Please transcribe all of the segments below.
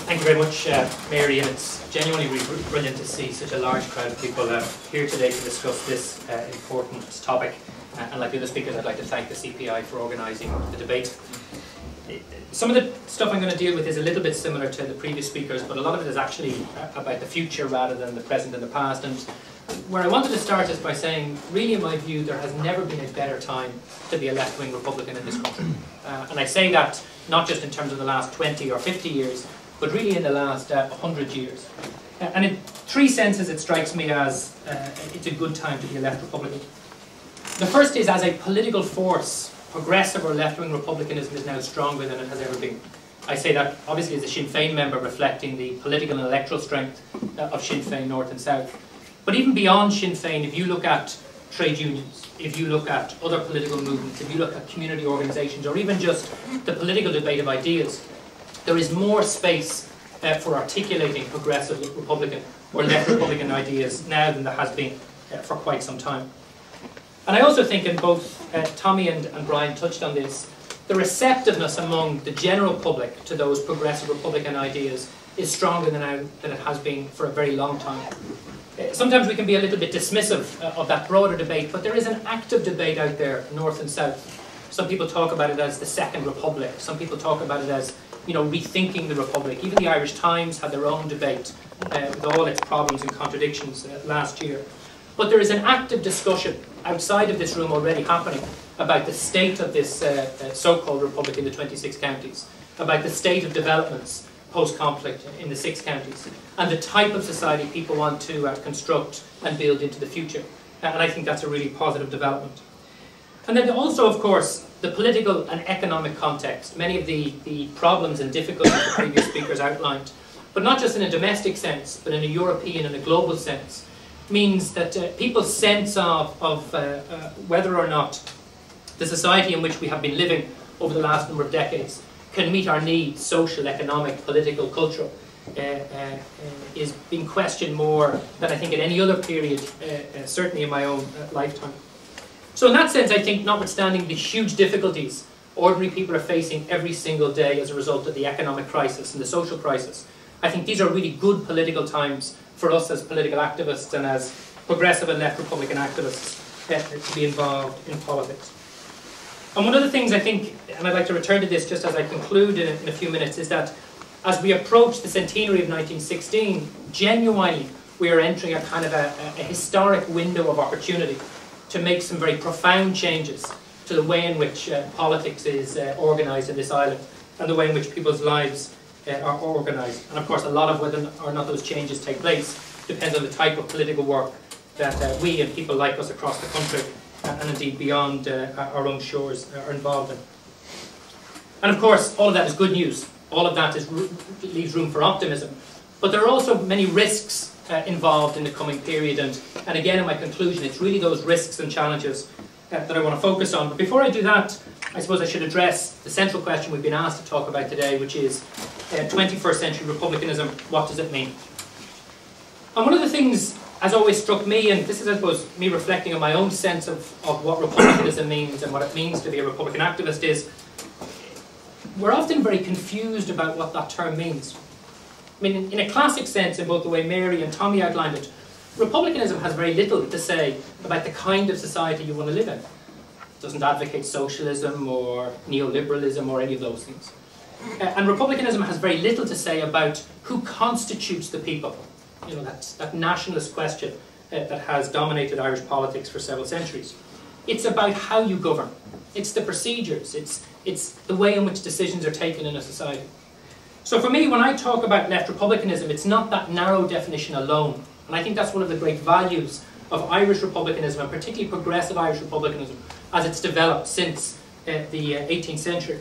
Thank you very much, Mary, and it's genuinely really brilliant to see such a large crowd of people here today to discuss this important topic. And like the other speakers, I'd like to thank the CPI for organising the debate. Some of the stuff I'm going to deal with is a little bit similar to the previous speakers, but a lot of it is actually about the future rather than the present and the past. And where I wanted to start is by saying, really in my view, there has never been a better time to be a left-wing Republican in this country. And I say that not just in terms of the last 20 or 50 years, but really in the last 100 years. And in three senses it strikes me as it's a good time to be a left Republican. The first is, as a political force, progressive or left-wing republicanism is now stronger than it has ever been. I say that obviously as a Sinn Féin member, reflecting the political and electoral strength of Sinn Féin North and South. But even beyond Sinn Féin, if you look at trade unions, if you look at other political movements, if you look at community organisations, or even just the political debate of ideas, there is more space for articulating progressive Republican or left Republican ideas now than there has been for quite some time. And I also think, and both Tommy and Brian touched on this, the receptiveness among the general public to those progressive Republican ideas is stronger now than it has been for a very long time. Sometimes we can be a little bit dismissive of that broader debate, but there is an active debate out there, North and South. Some people talk about it as the Second Republic. Some people talk about it as, rethinking the Republic. Even the Irish Times had their own debate with all its problems and contradictions last year. But there is an active discussion outside of this room already happening about the state of this so-called Republic in the 26 counties, about the state of developments post-conflict in the 6 counties, and the type of society people want to construct and build into the future. And I think that's a really positive development. And then also, of course, the political and economic context. Many of the problems and difficulties the previous speakers outlined, but not just in a domestic sense, but in a European and a global sense, means that people's sense of whether or not the society in which we have been living over the last number of decades can meet our needs, social, economic, political, cultural, is being questioned more than I think at any other period, certainly in my own lifetime. So in that sense, I think, notwithstanding the huge difficulties ordinary people are facing every single day as a result of the economic crisis and the social crisis, I think these are really good political times for us as political activists and as progressive and left Republican activists to be involved in politics. And one of the things I think, and I'd like to return to this just as I conclude in a few minutes, is that as we approach the centenary of 1916, genuinely we are entering a kind of a historic window of opportunity to make some very profound changes to the way in which politics is organised in this island and the way in which people's lives are organised. And of course, a lot of whether or not those changes take place depends on the type of political work that we and people like us across the country and indeed beyond our own shores are involved in. And of course, all of that is good news. All of that leaves room for optimism. But there are also many risks involved in the coming period. And again, in my conclusion, it's really those risks and challenges that I want to focus on. But before I do that, I suppose I should address the central question we've been asked to talk about today, which is 21st century republicanism. What does it mean? And one of the things has always struck me, and this is, I suppose, me reflecting on my own sense of what republicanism means and what it means to be a Republican activist, is we're often very confused about what that term means. I mean, in a classic sense, in both the way Mary and Tommy outlined it, republicanism has very little to say about the kind of society you want to live in. It doesn't advocate socialism or neoliberalism or any of those things. And republicanism has very little to say about who constitutes the people. That nationalist question that has dominated Irish politics for several centuries. It's about how you govern. It's the procedures. It's the way in which decisions are taken in a society. So for me, when I talk about left republicanism, it's not that narrow definition alone. And I think that's one of the great values of Irish republicanism, and particularly progressive Irish republicanism, as it's developed since the 18th century,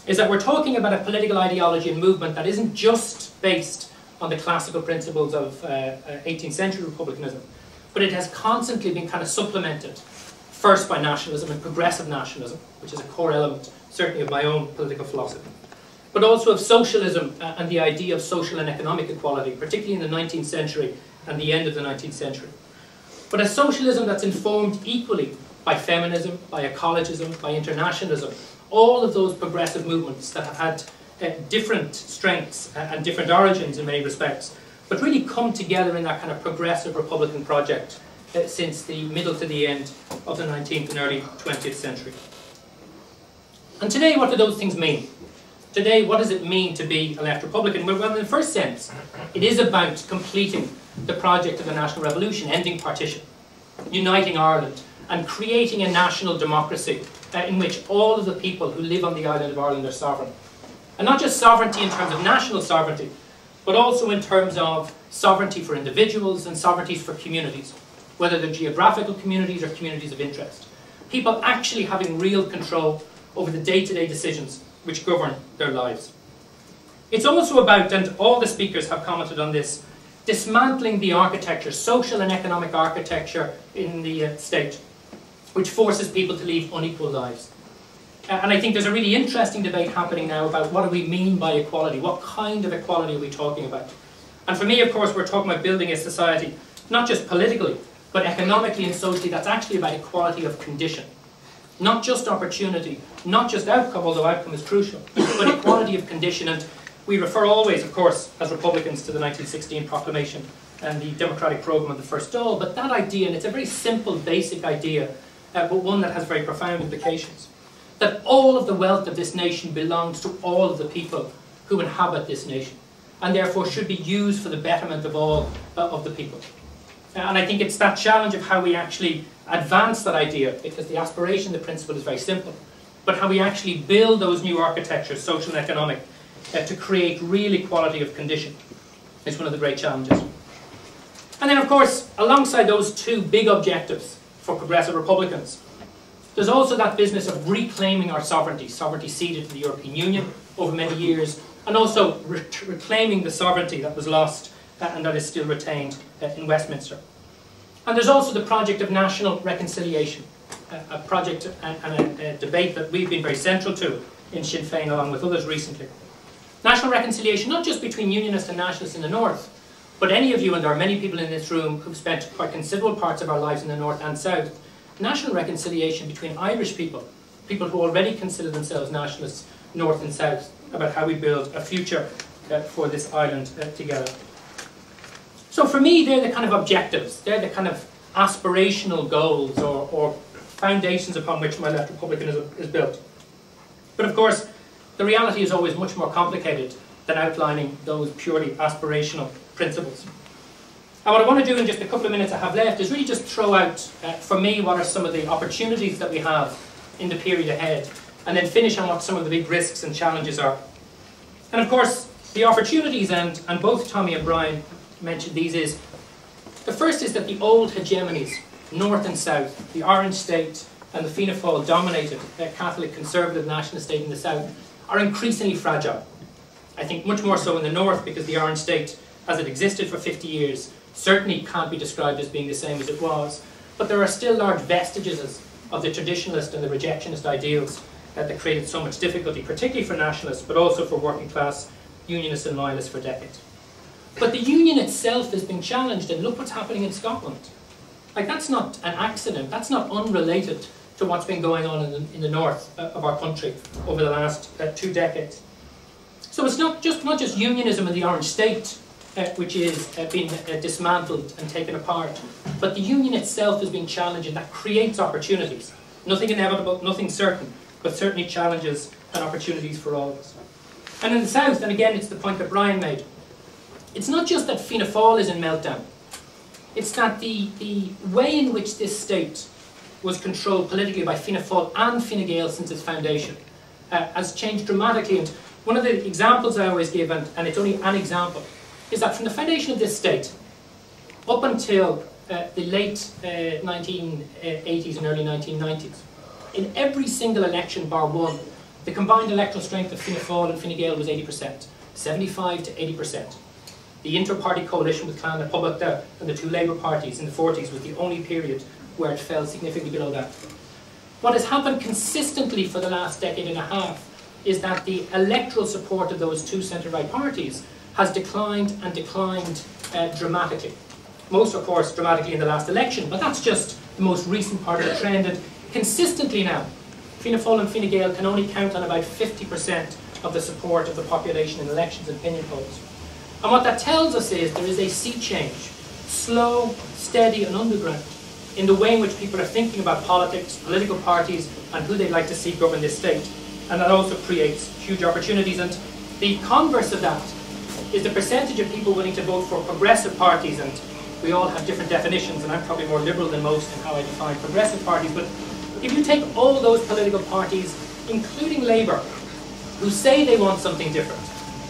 is that we're talking about a political ideology and movement that isn't just based on the classical principles of 18th century republicanism, but it has constantly been kind of supplemented, first by nationalism and progressive nationalism, which is a core element, certainly, of my own political philosophy, but also of socialism and the idea of social and economic equality, particularly in the 19th century and the end of the 19th century. But a socialism that's informed equally by feminism, by ecologism, by internationalism, all of those progressive movements that have had different strengths and different origins in many respects, but really come together in that kind of progressive Republican project since the middle to the end of the 19th and early 20th century. And today, what do those things mean? Today, what does it mean to be a left Republican? Well, in the first sense, it is about completing the project of the national revolution, ending partition, uniting Ireland, and creating a national democracy in which all of the people who live on the island of Ireland are sovereign. And not just sovereignty in terms of national sovereignty, but also in terms of sovereignty for individuals and sovereignties for communities, whether they're geographical communities or communities of interest. People actually having real control over the day-to-day decisions which govern their lives. It's also about, and all the speakers have commented on this, dismantling the architecture, social and economic architecture in the state, which forces people to lead unequal lives. And I think there's a really interesting debate happening now about what do we mean by equality, what kind of equality are we talking about? And for me, of course, we're talking about building a society, not just politically, but economically and socially, that's actually about equality of condition. Not just opportunity, not just outcome, although outcome is crucial, but equality of condition. And we refer always, of course, as Republicans to the 1916 proclamation and the democratic programme of the First Dáil, but that idea, and it's a very simple, basic idea, but one that has very profound implications, that all of the wealth of this nation belongs to all of the people who inhabit this nation, and therefore should be used for the betterment of all of the people. And I think it's that challenge of how we actually advance that idea, because the aspiration, the principle is very simple, but how we actually build those new architectures, social and economic, to create real equality of condition is one of the great challenges. And then, of course, alongside those two big objectives for progressive Republicans, there's also that business of reclaiming our sovereignty, sovereignty ceded to the European Union over many years, and also reclaiming the sovereignty that was lost and that is still retained in Westminster. And there's also the project of national reconciliation, a project and a debate that we've been very central to in Sinn Féin along with others recently. National reconciliation, not just between Unionists and Nationalists in the North, but any of you, and there are many people in this room who've spent quite considerable parts of our lives in the North and South, national reconciliation between Irish people, people who already consider themselves nationalists, North and South, about how we build a future for this island together. So for me, they're the kind of objectives, they're the kind of aspirational goals or foundations upon which my left republicanism is built. But of course, the reality is always much more complicated than outlining those purely aspirational principles. And what I want to do in just a couple of minutes I have left is really just throw out, for me, what are some of the opportunities that we have in the period ahead, and then finish on what some of the big risks and challenges are. And of course, the opportunities, and both Tommy and Brian mentioned these, is the first is that the old hegemonies, North and South, the Orange State and the Fianna Fáil dominated Catholic conservative nationalist state in the South, are increasingly fragile. I think much more so in the North, because the Orange State, as it existed for 50 years, certainly can't be described as being the same as it was. But there are still large vestiges of the traditionalist and the rejectionist ideals that created so much difficulty, particularly for nationalists, but also for working class unionists and loyalists for decades. But the union itself has been challenged, and look what's happening in Scotland. Like, that's not an accident, that's not unrelated to what's been going on in the north of our country over the last 2 decades. So it's not just unionism in the Orange State which is being dismantled and taken apart, but the union itself is being challenged, and that creates opportunities. Nothing inevitable, nothing certain, but certainly challenges and opportunities for all of us. And in the South, and again it's the point that Brian made, it's not just that Fianna Fáil is in meltdown, it's that the way in which this state was controlled politically by Fianna Fáil and Fine Gael since its foundation has changed dramatically. And one of the examples I always give, and it's only an example, is that from the foundation of this state up until the late 1980s and early 1990s, in every single election bar one, the combined electoral strength of Fianna Fáil and Fine Gael was 80%, 75 to 80%. The inter-party coalition with Clan Republic and the two Labour parties in the 40s was the only period where it fell significantly below that. What has happened consistently for the last decade and a half is that the electoral support of those two centre-right parties has declined and declined dramatically. Most, of course, dramatically in the last election, but that's just the most recent part of the trend. And consistently now, Fianna Fáil and Fine Gael can only count on about 50% of the support of the population in elections and opinion polls. And what that tells us is there is a sea change, slow, steady and underground, in the way in which people are thinking about politics, political parties, and who they'd like to see govern this state. And that also creates huge opportunities. And the converse of that is the percentage of people willing to vote for progressive parties. And we all have different definitions, and I'm probably more liberal than most in how I define progressive parties. But if you take all those political parties, including Labour, who say they want something different,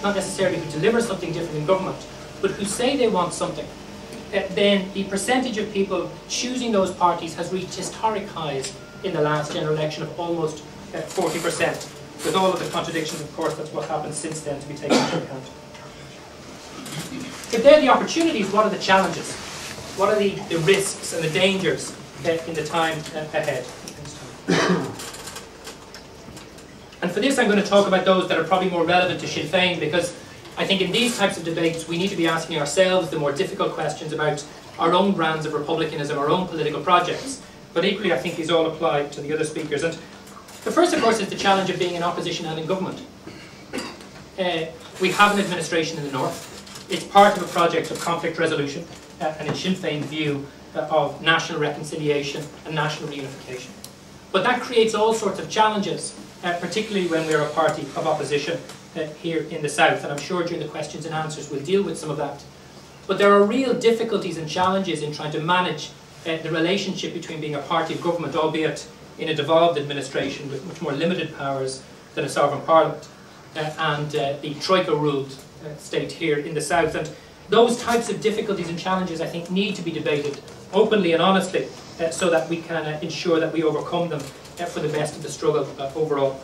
not necessarily who deliver something different in government, but who say they want something, then the percentage of people choosing those parties has reached historic highs in the last general election of almost 40%. With all of the contradictions, of course, that's what happened since then to be taken into account. If they're the opportunities, what are the challenges? What are the risks and the dangers in the time ahead? And for this, I'm going to talk about those that are probably more relevant to Sinn Féin, because I think in these types of debates, we need to be asking ourselves the more difficult questions about our own brands of republicanism, our own political projects. But equally, I think these all apply to the other speakers. And the first, of course, is the challenge of being in opposition and in government. We have an administration in the north. It's part of a project of conflict resolution, and in Sinn Féin's view of national reconciliation and national reunification. But that creates all sorts of challenges, particularly when we're a party of opposition here in the south, and I'm sure during the questions and answers we'll deal with some of that. But there are real difficulties and challenges in trying to manage the relationship between being a party of government, albeit in a devolved administration with much more limited powers than a sovereign parliament, and the Troika-ruled state here in the south. And those types of difficulties and challenges, I think, need to be debated openly and honestly so that we can ensure that we overcome them for the best of the struggle overall.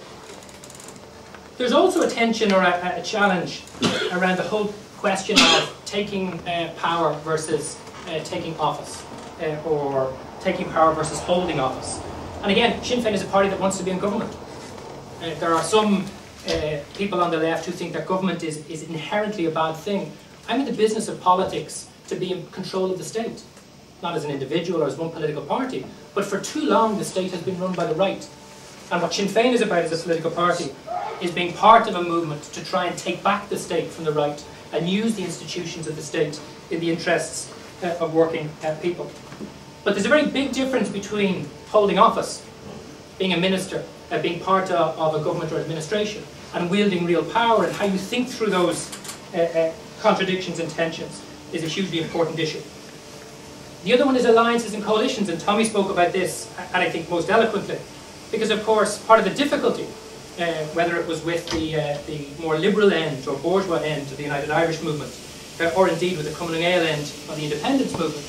There's also a tension or a challenge around the whole question of taking power versus taking office, or taking power versus holding office. And again, Sinn Féin is a party that wants to be in government. There are some people on the left who think that government is inherently a bad thing. I'm in the business of politics to be in control of the state, not as an individual or as one political party, but for too long the state has been run by the right. And what Sinn Féin is about as a political party is being part of a movement to try and take back the state from the right and use the institutions of the state in the interests of working people. But there's a very big difference between holding office, being a minister, being part of a government or administration, and wielding real power, and how you think through those contradictions and tensions is a hugely important issue. The other one is alliances and coalitions, and Tommy spoke about this, and I think most eloquently, because of course part of the difficulty, whether it was with the more liberal end or bourgeois end of the United Irish movement, or indeed with the Cumann Gael end of the independence movement,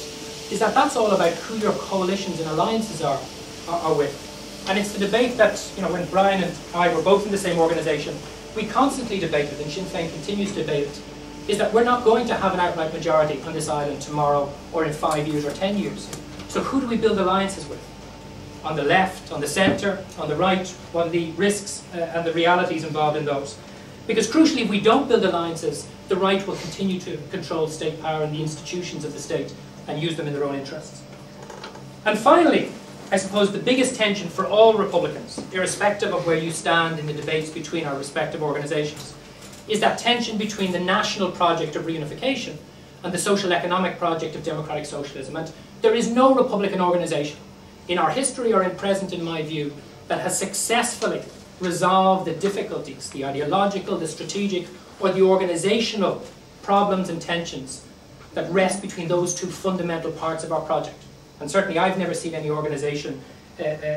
is that that's all about who your coalitions and alliances are with. And it's the debate that, you know, when Brian and I were both in the same organisation, we constantly debated, and Sinn Féin continues to debate it, is that we're not going to have an outright majority on this island tomorrow, or in 5 years or 10 years. So who do we build alliances with? On the left, on the centre, on the right? What are the risks and the realities involved in those? Because crucially, if we don't build alliances, the right will continue to control state power and the institutions of the state and use them in their own interests. And finally, I suppose the biggest tension for all Republicans, irrespective of where you stand in the debates between our respective organisations, is that tension between the national project of reunification and the social economic project of democratic socialism. And there is no Republican organisation in our history or in present, in my view, that has successfully resolved the difficulties, the ideological, the strategic, or the organisational problems and tensions that rest between those two fundamental parts of our project. And certainly I've never seen any organisation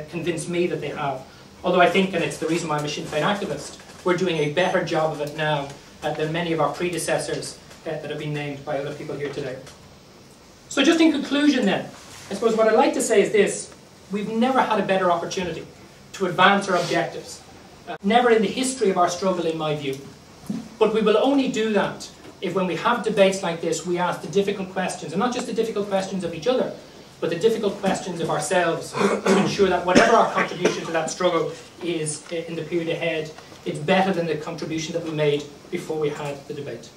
convince me that they have. Although I think, and it's the reason why I'm a Sinn Féin activist, we're doing a better job of it now than many of our predecessors that have been named by other people here today. So just in conclusion then, I suppose what I'd like to say is this: we've never had a better opportunity to advance our objectives. Never in the history of our struggle, in my view. But we will only do that if, when we have debates like this, we ask the difficult questions, and not just the difficult questions of each other, but the difficult questions of ourselves, to ensure that whatever our contribution to that struggle is in the period ahead, it's better than the contribution that we made before we had the debate.